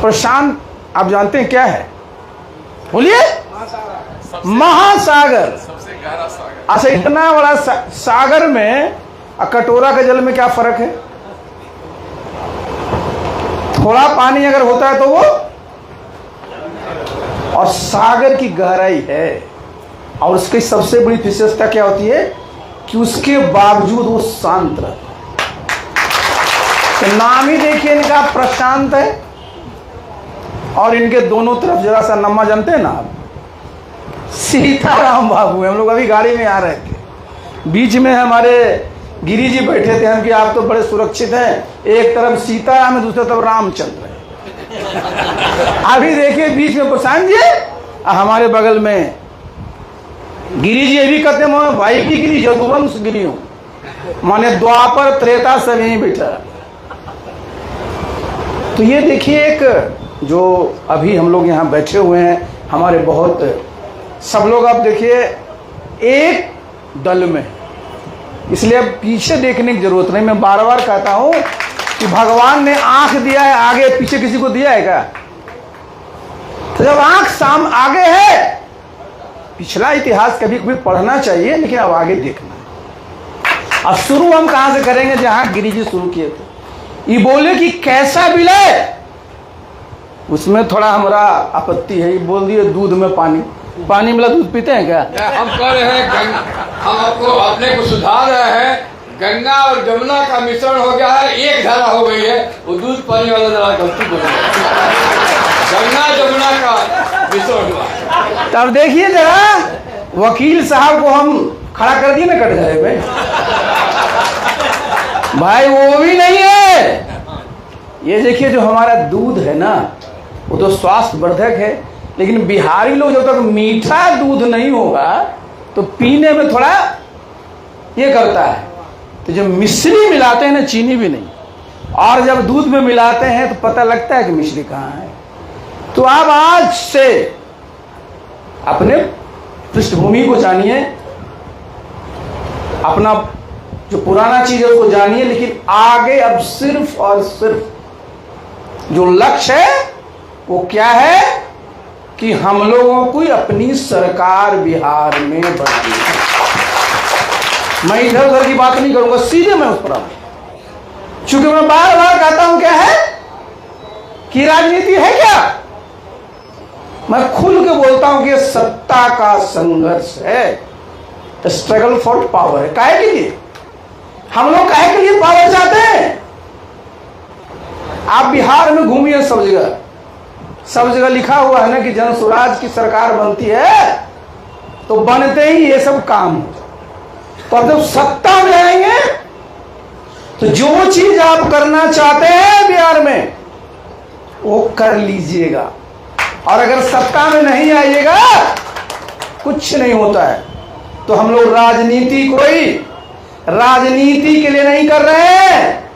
प्रशांत आप जानते हैं क्या है? बोलिए। महासागर। सबसे गहरा सागर। अच्छा, इतना बड़ा सागर में कटोरा के जल में क्या फर्क है? थोड़ा पानी अगर होता है तो वो, और सागर की गहराई है। और उसकी सबसे बड़ी विशेषता क्या होती है कि उसके बावजूद वो शांत रहता है। तो नाम ही देखिए इनका प्रशांत है। और इनके दोनों तरफ जरा सा नम्मा जानते हैं ना आप, सीताराम बाबू है। हम लोग अभी गाड़ी में आ रहे थे, बीच में हमारे गिरी जी बैठे थे। हम कि आप तो बड़े सुरक्षित हैं, एक तरफ सीताराम है, दूसरी तरफ रामचंद्र है। अभी देखिए बीच में प्रशांत जी, हमारे बगल में गिरी जी। ये भी कहते हैं भाई की गिरी, यदुवंश गिरी हूं, माने द्वापर त्रेता सब यहीं बैठा। तो ये देखिए एक जो अभी हम लोग यहाँ बैठे हुए हैं, हमारे बहुत सब लोग आप देखिए एक दल में, इसलिए अब पीछे देखने की जरूरत नहीं। मैं बार बार कहता हूं कि भगवान ने आंख दिया है, आगे पीछे किसी को दिया है क्या? तो जब आंख साम आगे है, पिछला इतिहास कभी कभी पढ़ना चाहिए, लेकिन अब आगे देखना है। अब शुरू हम कहां से करेंगे? जहां गिरी जी शुरू किए थे। ये बोले कि कैसा विलय, उसमें थोड़ा हमारा आपत्ति है। ये बोल दिए दूध में पानी, पानी मिला दूध पीते हैं क्या? हम कह रहे हैं हम आपको अपने को सुधार रहे हैं। गंगा और जमुना का मिश्रण हो गया है, एक धारा हो गई है। वो दूध पानी वाला धारा गलती बोल रहा है। गंगा जमुना का मिश्रण हुआ। तब देखिए जरा, वकील साहब को हम खड़ा कर दिए ना कटघरे पे। भाई वो भी नहीं है। ये देखिए जो हमारा दूध है ना, वो तो स्वास्थ्य वर्धक है, लेकिन बिहारी लोग जब तक मीठा दूध नहीं होगा तो पीने में थोड़ा ये करता है। तो जब मिश्री मिलाते हैं ना, चीनी भी नहीं, और जब दूध में मिलाते हैं तो पता लगता है कि मिश्री कहाँ है। तो आप आज से अपने पृष्ठभूमि को जानिए, अपना जो पुराना चीज है उसको जानिए, लेकिन आगे अब सिर्फ और सिर्फ जो लक्ष्य है वो क्या है कि हम लोगों को अपनी सरकार बिहार में बनानी है। मैं इधर उधर की बात नहीं करूंगा, सीधे मैं उस पर आऊंगा। चूंकि मैं बार बार कहता हूं क्या है कि राजनीति है क्या, मैं खुल के बोलता हूं कि सत्ता का संघर्ष है, स्ट्रगल फॉर पावर है। काहे के लिए हम लोग काहे के लिए पावर चाहते हैं? आप बिहार में घूमिए, सब जगह लिखा हुआ है ना कि जन स्वराज की सरकार बनती है, तो बनते ही ये सब काम। तो जब सत्ता में आएंगे तो जो चीज आप करना चाहते हैं बिहार में वो कर लीजिएगा, और अगर सत्ता में नहीं आइएगा कुछ नहीं होता है। तो हम लोग राजनीति कोई राजनीति के लिए नहीं कर रहे हैं,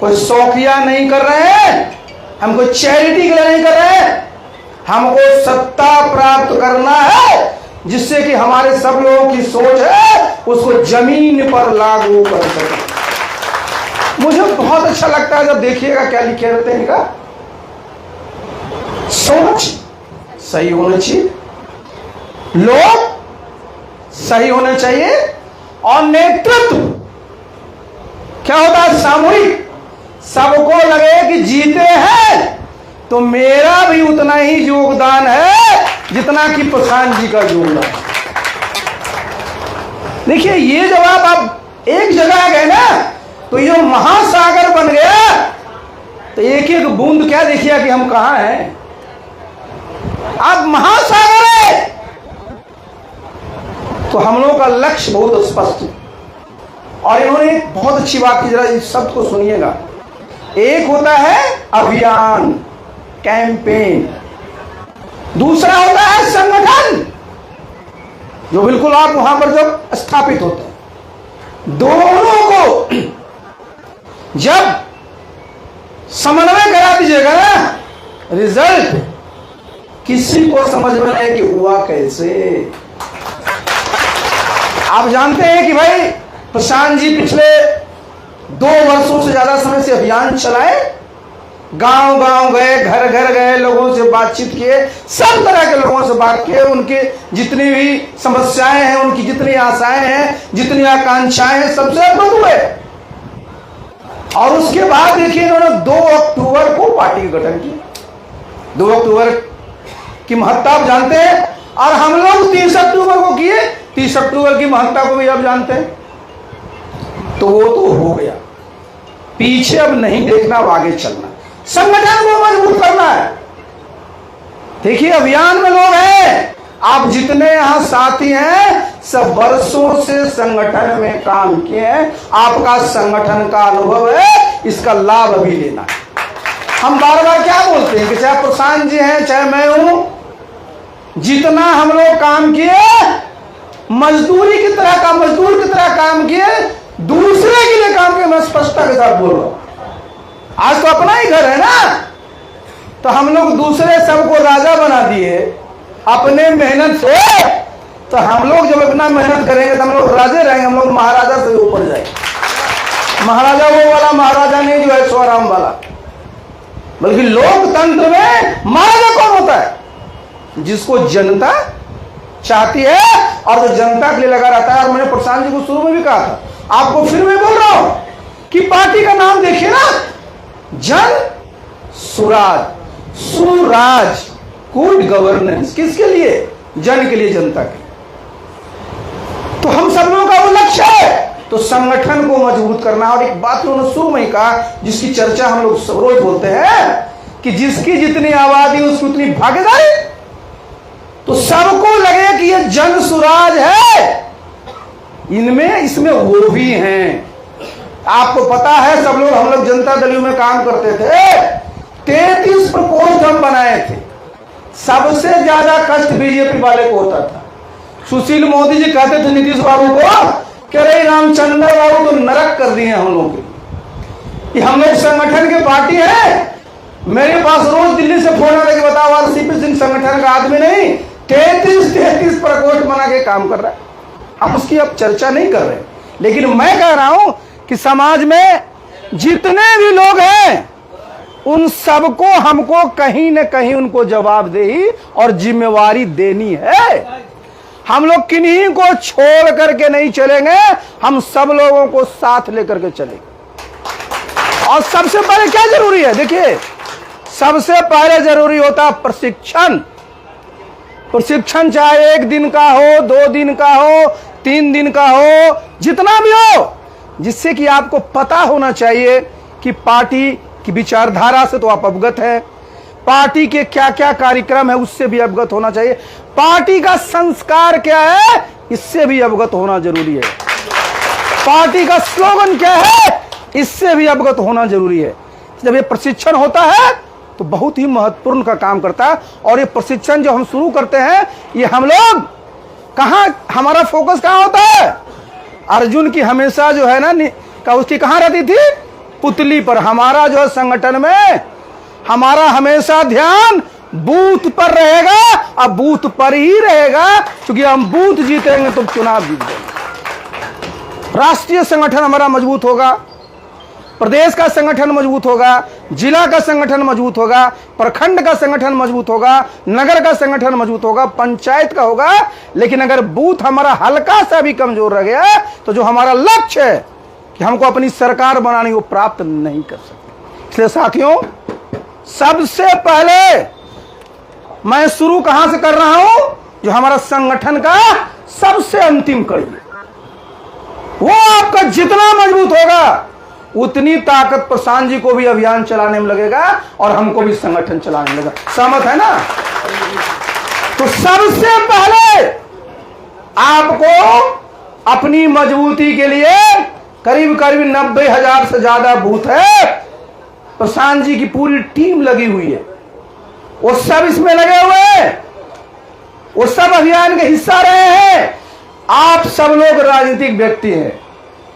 कोई शौकिया नहीं कर रहे हैं, हम कोई चैरिटी के लिए नहीं कर रहे हैं। हमको सत्ता प्राप्त करना है, जिससे कि हमारे सब लोगों की सोच है उसको जमीन पर लागू कर सके। मुझे बहुत अच्छा लगता है जब देखिएगा क्या लिखे रहते हैं इनका, सोच सही होनी चाहिए, लोग सही होने चाहिए, और नेतृत्व क्या होता है सामूहिक। सबको लगे कि जीते हैं तो मेरा भी उतना ही योगदान है जितना कि प्रधान जी का योगदान। देखिए ये जब आप एक जगह गए ना, तो ये महासागर बन गया। तो एक एक बूंद क्या देखिए कि हम कहां हैं, अब महासागर है। तो हम लोगों का लक्ष्य बहुत स्पष्ट है। और इन्होंने एक बहुत अच्छी बात की, जरा इस शब्द को सुनिएगा। एक होता है अभियान, कैंपेन, दूसरा होता है संगठन, जो बिल्कुल आप वहां पर जब स्थापित होते हैं। दोनों को जब समन्वय करा दीजिएगा ना, रिजल्ट किसी को समझ में नहीं कि हुआ कैसे। आप जानते हैं कि भाई प्रशांत जी पिछले 2 वर्षों से ज्यादा समय से अभियान चलाए, गांव गांव गए, घर घर गए, लोगों से बातचीत किए, सब तरह के लोगों से बात किए, उनके जितनी भी समस्याएं हैं, उनकी जितनी आशाएं हैं, जितनी आकांक्षाएं हैं, सबसे अवगत हुए। और उसके बाद देखिए इन्होंने 2 अक्टूबर को पार्टी का गठन किया। 2 अक्टूबर की महत्ता आप जानते हैं, और हम लोग 30 अक्टूबर को किए। 30 अक्टूबर की महत्ता को भी आप जानते हैं। तो वो तो हो गया, पीछे अब नहीं देखना, अब आगे चलना, संगठन को मजबूत करना है। देखिए अभियान में लोग हैं, आप जितने यहां साथी हैं सब वर्षों से संगठन में काम किए हैं, आपका संगठन का अनुभव है, इसका लाभ अभी लेना है। हम बार बार क्या बोलते हैं कि चाहे प्रशांत जी हैं चाहे मैं हूं, जितना हम लोग काम किए मजदूर की तरह काम किए, दूसरे के लिए काम किए। मैं स्पष्टता के साथ बोल रहा हूं, आज तो अपना ही घर है ना, तो हम लोग दूसरे सबको राजा बना दिए अपने मेहनत से। तो हम लोग जब अपना मेहनत करेंगे तो हम लोग राजे रहेंगे, हम लोग महाराजा से ऊपर जाएंगे। महाराजा वो वाला महाराजा नहीं जो है स्वराम वाला, बल्कि लोकतंत्र में महाराजा कौन होता है? जिसको जनता चाहती है और जो जनता के लिए लगा रहता है। और मैंने प्रशांत जी को शुरू में भी कहा था, आपको फिर मैं बोल रहा हूं कि पार्टी का नाम देखिए ना, जन सुराज, सुराज, गुड गवर्नेंस। किसके लिए? जन के लिए, जनता के। तो हम सब लोगों का वो लक्ष्य है, तो संगठन को मजबूत करना। और एक बात उन्होंने शुरू में कहा, जिसकी चर्चा हम लोग रोज बोलते हैं कि जिसकी जितनी आबादी उसकी उतनी भागीदारी। तो सबको लगे कि ये जन सुराज है, इसमें वो भी हैं। आपको पता है, सब लोग, हम लोग जनता दल में काम करते थे, 33 प्रकोष्ठ हम बनाए थे। सबसे ज्यादा कष्ट बीजेपी वाले को होता था। सुशील मोदी जी कहते थे नीतीश बाबू को, कह रहे रामचंद्र बाबू तो नरक कर दिए हम लोग के। हम लोग संगठन के पार्टी है। मेरे पास रोज दिल्ली से फोन आता है कि बताओ यार, सीपी सिंह संगठन का आदमी नहीं, 33 प्रकोष्ठ बना के काम कर रहा है। हम उसकी अब चर्चा नहीं कर रहे, लेकिन मैं कह रहा हूं कि समाज में जितने भी लोग हैं उन सबको हमको कहीं न कहीं उनको जवाबदेही और जिम्मेवारी देनी है। हम लोग किन्हीं को छोड़ करके नहीं चलेंगे, हम सब लोगों को साथ लेकर के चलेंगे। और सबसे पहले क्या जरूरी है? देखिए, सबसे पहले जरूरी होता है प्रशिक्षण। प्रशिक्षण चाहे 1 दिन का हो, 2 दिन का हो, 3 दिन का हो, जितना भी हो, जिससे कि आपको पता होना चाहिए कि पार्टी की विचारधारा से तो आप अवगत हैं, पार्टी के क्या क्या कार्यक्रम है उससे भी अवगत होना चाहिए, पार्टी का संस्कार क्या है इससे भी अवगत होना जरूरी है, पार्टी का स्लोगन क्या है इससे भी अवगत होना जरूरी है। जब ये प्रशिक्षण होता है तो बहुत ही महत्वपूर्ण का काम करता है। और ये प्रशिक्षण जो हम शुरू करते हैं, ये हम लोग कहाँ, हमारा फोकस कहाँ होता है? अर्जुन की हमेशा जो है ना का उसकी कहाँ रहती थी? पुतली पर। हमारा जो है संगठन में हमारा हमेशा ध्यान बूथ पर रहेगा, और बूथ पर ही रहेगा, क्योंकि हम बूथ जीतेंगे तो चुनाव जीत जाएंगे। राष्ट्रीय संगठन हमारा मजबूत होगा, प्रदेश का संगठन मजबूत होगा, जिला का संगठन मजबूत होगा, प्रखंड का संगठन मजबूत होगा, नगर का संगठन मजबूत होगा, पंचायत का होगा। लेकिन अगर बूथ हमारा हल्का सा भी कमजोर रह गया तो जो हमारा लक्ष्य है कि हमको अपनी सरकार बनानी, वो प्राप्त नहीं कर सकते। इसलिए साथियों, सबसे पहले मैं शुरू कहां से कर रहा हूं? जो हमारा संगठन का सबसे अंतिम कड़ी, वो आपका जितना मजबूत होगा उतनी ताकत प्रशांत जी को भी अभियान चलाने में लगेगा और हमको भी संगठन चलाने में लगेगा। सहमत है ना? तो सबसे पहले आपको अपनी मजबूती के लिए करीब करीब 90,000 से ज्यादा बूथ है, प्रशांत जी की पूरी टीम लगी हुई है, वो सब इसमें लगे हुए हैं, वो सब अभियान के हिस्सा रहे हैं। आप सब लोग राजनीतिक व्यक्ति हैं,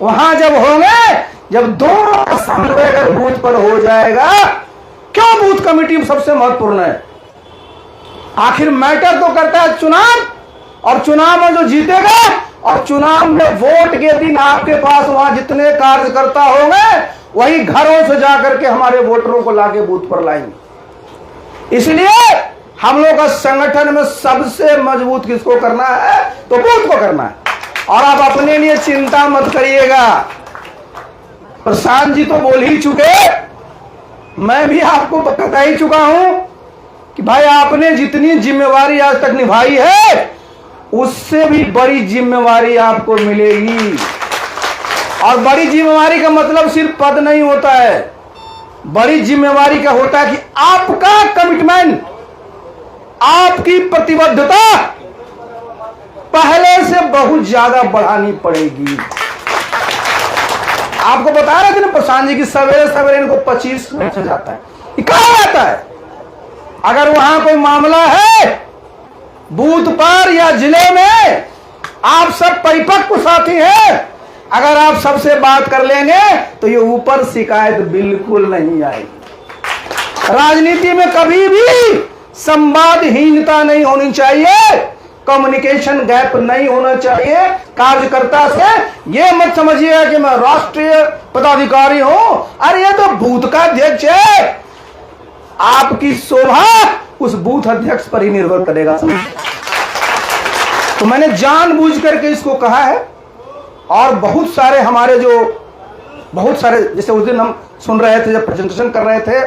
वहां जब होंगे, जब दोनों समन्वय अगर बूथ पर हो जाएगा, क्यों बूथ कमेटी सबसे महत्वपूर्ण है? आखिर मैटर तो करता है चुनाव, और चुनाव में जो जीतेगा और चुनाव में वोट के दिन आपके पास वहां जितने कार्यकर्ता होंगे वही घरों से जाकर के हमारे वोटरों को लाके बूथ पर लाएंगे। इसलिए हम लोग का संगठन में सबसे मजबूत किसको करना है? तो बूथ को करना है। और आप अपने लिए चिंता मत करिएगा, प्रशांत जी तो बोल ही चुके, मैं भी आपको बता ही चुका हूं कि भाई आपने जितनी जिम्मेवारी आज तक निभाई है उससे भी बड़ी जिम्मेवारी आपको मिलेगी। और बड़ी जिम्मेवारी का मतलब सिर्फ पद नहीं होता है, बड़ी जिम्मेवारी का होता है कि आपका कमिटमेंट, आपकी प्रतिबद्धता पहले से बहुत ज्यादा बढ़ानी पड़ेगी। आपको बता रहे थे ना प्रशांत जी की सवेरे सवेरे इनको 25 मिनट जाता है, ये कहां जाता है? अगर वहां कोई मामला है बूथ पर या जिले में, आप सब परिपक्व साथी हैं, अगर आप सबसे बात कर लेंगे तो ये ऊपर शिकायत बिल्कुल नहीं आएगी। राजनीति में कभी भी संवादहीनता नहीं होनी चाहिए, कम्युनिकेशन गैप नहीं होना चाहिए कार्यकर्ता से। ये मत समझिएगा कि मैं राष्ट्रीय पदाधिकारी हूं, अरे ये तो बूथ का अध्यक्ष है। आपकी शोभा उस बूथ अध्यक्ष पर ही निर्भर करेगा। तो मैंने जानबूझ करके इसको कहा है। और बहुत सारे हमारे जो बहुत सारे, जैसे उस दिन हम सुन रहे थे जब प्रेजेंटेशन कर रहे थे,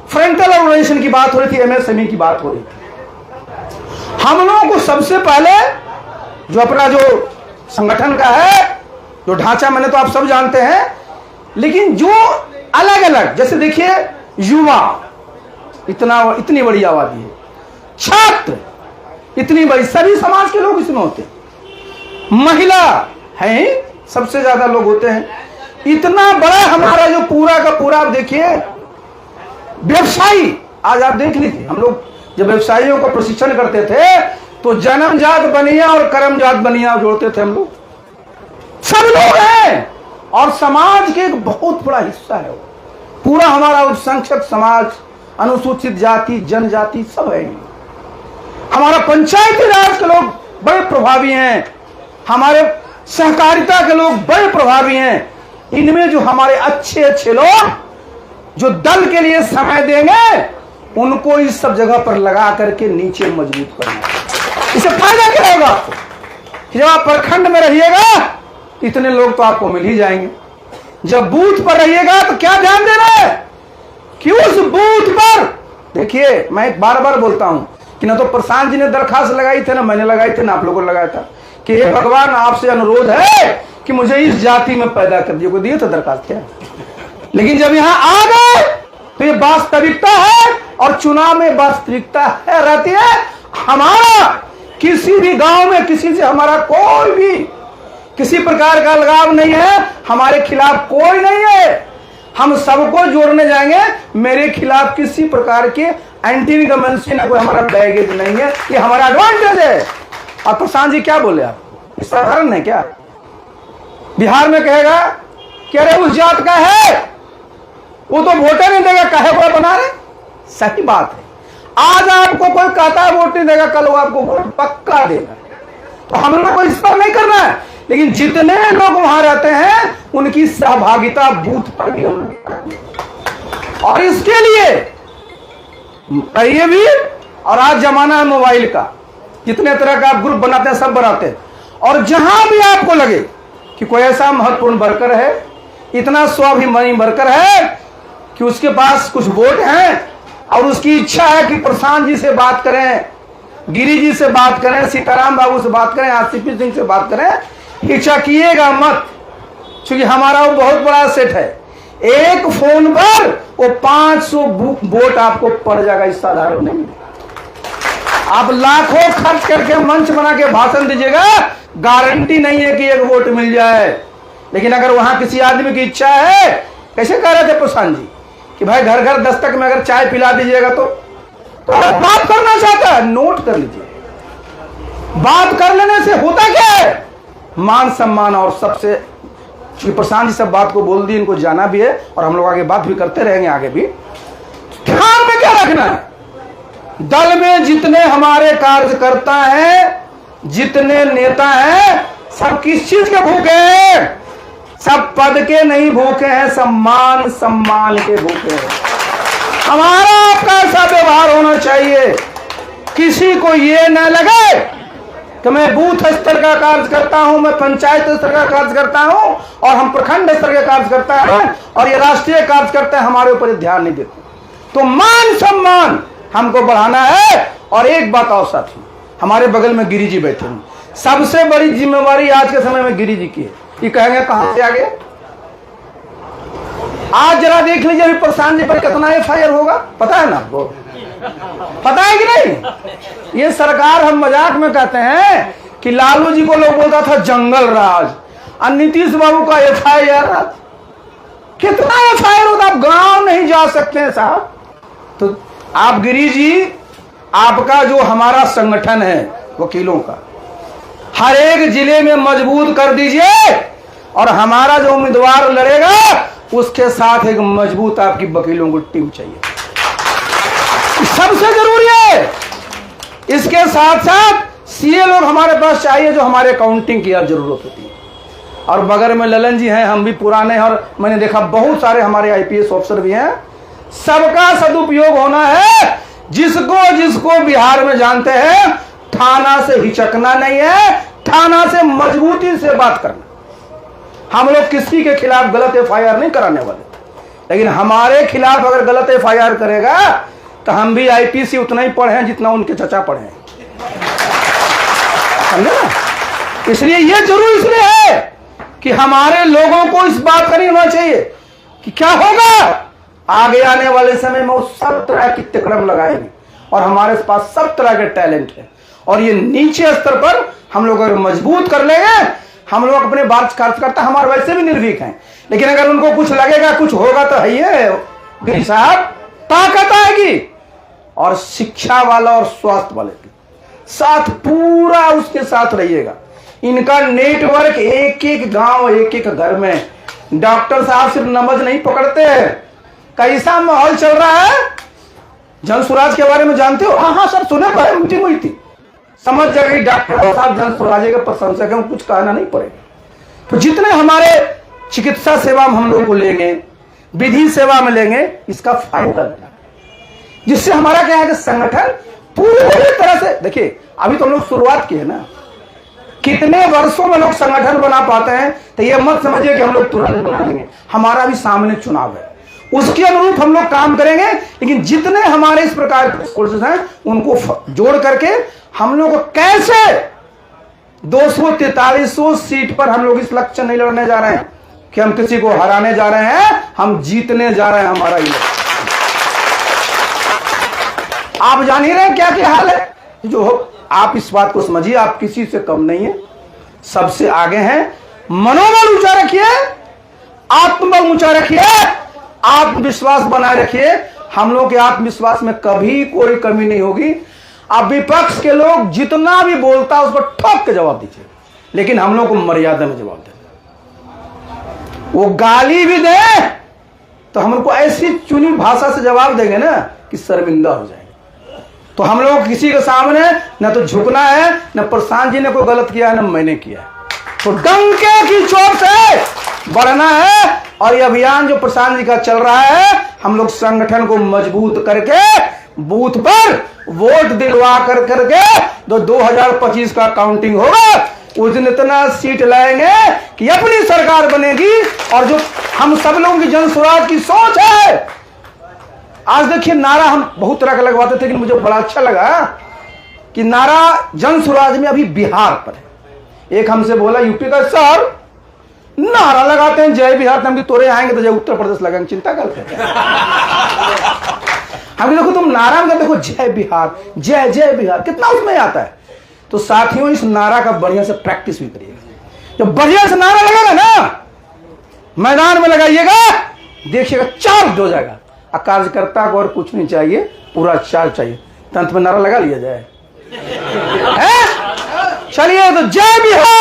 फ्रंटल ऑर्गेनाइजेशन की बात हो रही थी, एमएसएमई की बात हो रही थी। हम लोगों को सबसे पहले जो अपना जो संगठन का है जो ढांचा, मैंने तो आप सब जानते हैं, लेकिन जो अलग अलग, जैसे देखिए युवा इतनी बड़ी आबादी है, छात्र इतनी बड़ी, सभी समाज के लोग इसमें होते हैं, महिला है सबसे ज्यादा लोग होते हैं। इतना बड़ा हमारा जो पूरा का पूरा, आप देखिए व्यवसायी, आज आप देख लीजिए, हम लोग जब व्यवसायियों को प्रशिक्षण करते थे तो जन्मजात बनिया और कर्मजात बनिया जोड़ते थे हम लोग, सब लोग हैं और समाज के एक बहुत बड़ा हिस्सा है। पूरा हमारा अल्पसंख्यक समाज, अनुसूचित जाति, जनजाति सब है। हमारा पंचायती राज के लोग बड़े प्रभावी हैं, हमारे सहकारिता के लोग बड़े प्रभावी हैं। इनमें जो हमारे अच्छे अच्छे लोग जो दल के लिए समय देंगे, उनको इस सब जगह पर लगा करके नीचे मजबूत करना। इससे फायदा क्या होगा कि जब आप प्रखंड में रहिएगा इतने लोग तो आपको मिल ही जाएंगे। जब बूथ पर रहिएगा तो क्या ध्यान देना है कि उस बूथ पर, देखिए मैं बार बार बोलता हूं कि ना तो प्रशांत जी ने दरखास्त लगाई थी, ना मैंने लगाई थी, ना आप लोगों ने लगाया था कि हे भगवान आपसे अनुरोध है कि मुझे इस जाति में पैदा कर दिए, को दिए थे दरखास्त क्या? लेकिन जब यहां आ गए तो ये वास्तविकता है और चुनाव में वास्तविकता है रहती है। हमारा किसी भी गांव में किसी से हमारा कोई भी किसी प्रकार का लगाव नहीं है, हमारे खिलाफ कोई नहीं है, हम सबको जोड़ने जाएंगे। मेरे खिलाफ किसी प्रकार के एंटी इनकम्बेंसी ना कोई हमारा बैगेज नहीं है, ये हमारा एडवांटेज है। और प्रशांत जी क्या बोले आप, साधारण है क्या? बिहार में कहेगा कि अरे उस जात का है वो तो वोटर नहीं देगा, काहे को बना रहे? सही बात है, आज आपको कोई कहता है वोट नहीं देगा, कल वो आपको वोट पक्का देगा। तो हम लोग को इस पर नहीं करना है, लेकिन जितने लोग वहां रहते हैं उनकी सहभागिता बूथ पर भी और इसके लिए ये भी। और आज जमाना है मोबाइल का, जितने तरह का आप ग्रुप बनाते हैं सब बनाते हैं, और जहां भी आपको लगे कि कोई ऐसा महत्वपूर्ण वर्कर है, इतना स्वाभिमानी वर्कर है कि उसके पास कुछ वोट हैं और उसकी इच्छा है कि प्रशांत जी से बात करें, गिरी जी से बात करें, सीताराम बाबू से बात करें, आसिफी सिंह से बात करें, हिचकिएगा मत, क्योंकि हमारा वो बहुत बड़ा सेट है। एक फोन पर वो 500 वोट आपको पड़ जाएगा, इस साधारण नहीं। आप लाखों खर्च करके मंच बना के भाषण दीजिएगा, गारंटी नहीं है कि एक वोट मिल जाए। लेकिन अगर वहां किसी आदमी की इच्छा है, कैसे कह रहे थे प्रशांत जी कि भाई घर घर दस्तक में अगर चाय पिला दीजिएगा तो बात करना चाहता है, नोट कर लीजिए। बात कर लेने से होता क्या है? मान सम्मान। और सबसे, प्रशांत जी सब बात को बोल दी, इनको जाना भी है और हम लोग आगे बात भी करते रहेंगे आगे भी। ध्यान में क्या रखना है, दल में जितने हमारे कार्यकर्ता हैं, जितने नेता हैं, सब किस चीज के भूखे हैं? सब पद के नहीं भूखे हैं, सम्मान सम्मान के भूखे हैं। हमारा आपका ऐसा व्यवहार होना चाहिए, किसी को ये न लगे कि मैं बूथ स्तर का कार्य करता हूं, मैं पंचायत स्तर का कार्य करता हूं, और हम प्रखंड स्तर का कार्य करता है, और ये राष्ट्रीय कार्य करता है, हमारे ऊपर ध्यान नहीं देते। तो मान सम्मान हमको बढ़ाना है। और एक बात और साथी, हमारे बगल में गिरी जी बैठे हैं, सबसे बड़ी जिम्मेवारी आज के समय में गिरी जी की है। ये कहेंगे कहां से आ गए? आज जरा देख लीजिए अभी प्रशांत जी पर कितना एफआईआर होगा, पता है ना आपको? पता है कि नहीं? ये सरकार, हम मजाक में कहते हैं कि लालू जी को लोग बोलता था जंगल राज, और नीतीश बाबू का एफआईआर। कितना एफआईआर होता, आप गांव नहीं जा सकते हैं साहब। तो आप गिरी जी, आपका जो हमारा संगठन है वकीलों का, हर एक जिले में मजबूत कर दीजिए, और हमारा जो उम्मीदवार लड़ेगा उसके साथ एक मजबूत आपकी वकीलों की टीम चाहिए, सबसे जरूरी है। इसके साथ साथ सीए लोग हमारे पास चाहिए, जो हमारे अकाउंटिंग की जरूरत होती है। और बगल में ललन जी हैं, हम भी पुराने, और मैंने देखा बहुत सारे हमारे आईपीएस ऑफिसर भी हैं। सबका सदुपयोग होना है। जिसको जिसको बिहार में जानते हैं, थाना से हिचकना नहीं है, थाना से मजबूती से बात करना। हम लोग किसी के खिलाफ गलत एफआईआर नहीं कराने वाले, लेकिन हमारे खिलाफ अगर गलत एफआईआर करेगा तो हम भी आईपीसी उतना ही पढ़े हैं जितना उनके चचा पढ़े हैं, समझे ना? इसलिए ये जरूर इसलिए है कि हमारे लोगों को इस बात का नहीं होना चाहिए कि क्या होगा आगे आने वाले समय में। वो सब तरह की तिकड़म लगाएंगे, और हमारे पास सब तरह के टैलेंट है। और ये नीचे स्तर पर हम लोग अगर मजबूत कर लेंगे, हम लोग अपने बात कार्यकर्ता हमारे वैसे भी निर्भीक हैं, लेकिन अगर उनको कुछ लगेगा, कुछ होगा, तो है साहब ताकत आएगी। और शिक्षा वाला और स्वास्थ्य वाले के साथ पूरा उसके साथ रहिएगा। इनका नेटवर्क एक एक गांव, एक एक घर में। डॉक्टर साहब सिर्फ नब्ज नहीं पकड़ते हैं। कैसा माहौल चल रहा है, जन स्वराज के बारे में जानते हो? हाँ सर, सुने, मीटिंग हुई थी, समझ जाएगी डॉक्टर साहब जन स्वराज के प्रशंसक हैं, कुछ कहना नहीं पड़ेगा। तो जितने हमारे चिकित्सा सेवा में हम लोग को लेंगे, विधि सेवा में लेंगे, इसका फायदा है, जिससे हमारा क्या है कि संगठन पूरी तरह से, देखिए अभी तो हम लोग शुरुआत की है ना, कितने वर्षों में लोग संगठन बना पाते हैं। तो ये मत समझिए कि हम लोग तुरंत बना देंगे, हमारा भी सामने चुनाव है, उसके अनुरूप हम लोग काम करेंगे। लेकिन जितने हमारे इस प्रकार के कोर्सेज हैं उनको जोड़ करके हम लोग को कैसे 243 सीट पर हम लोग इस लक्ष्य नहीं लड़ने जा रहे हैं कि हम किसी को हराने जा रहे हैं, हम जीतने जा रहे हैं। हमारा ये आप जान ही रहे हैं क्या क्या हाल है। जो आप इस बात को समझिए, आप किसी से कम नहीं है, सबसे आगे हैं। मनोबल ऊंचा रखिए, आत्मबल ऊंचा रखिए, आत्मविश्वास बनाए रखिए। हम लोग के आत्मविश्वास में कभी कोई कमी नहीं होगी। अब विपक्ष के लोग जितना भी बोलता है उसको ठोक के जवाब दीजिए, लेकिन हम लोग को मर्यादा में जवाब देना। वो गाली भी दे तो हम लोग को ऐसी चुनी भाषा से जवाब देंगे ना कि शर्मिंदा हो जाएंगे। तो हम लोग किसी के सामने न तो झुकना है, न प्रशांत जी ने कोई गलत किया है, न मैंने किया है। तो डंके की चोट से बढ़ना है। और ये अभियान जो प्रशांत जी का चल रहा है, हम लोग संगठन को मजबूत करके बूथ पर वोट दिलवा कर करके 2025 का काउंटिंग होगा, उस दिन इतना सीट लाएंगे कि अपनी सरकार बनेगी। और जो हम सब लोगों की जन स्वराज की सोच है, आज देखिए नारा हम बहुत तरह का लगवाते थे, लेकिन मुझे बड़ा अच्छा लगा कि नारा जन स्वराज में अभी बिहार पर है। एक हमसे बोला यूपी का, सर नारा लगाते हैं जय बिहार, तो हम तोरे आएंगे तो जय उत्तर प्रदेश लगाएंगे, चिंता करते हैं। हम देखो तुम नारा में देखो जय बिहार, जय जय बिहार, कितना उसमें आता है। तो साथियों इस नारा का बढ़िया से प्रैक्टिस भी करिएगा। जब बढ़िया से नारा लगेगा ना, मैदान में लगाइएगा, देखिएगा चार्ज हो जाएगा। कार्यकर्ता को और कुछ नहीं चाहिए, पूरा चार्ज चाहिए। तंत्र में नारा लगा लिया जाए। चलिए तो जय बिहार।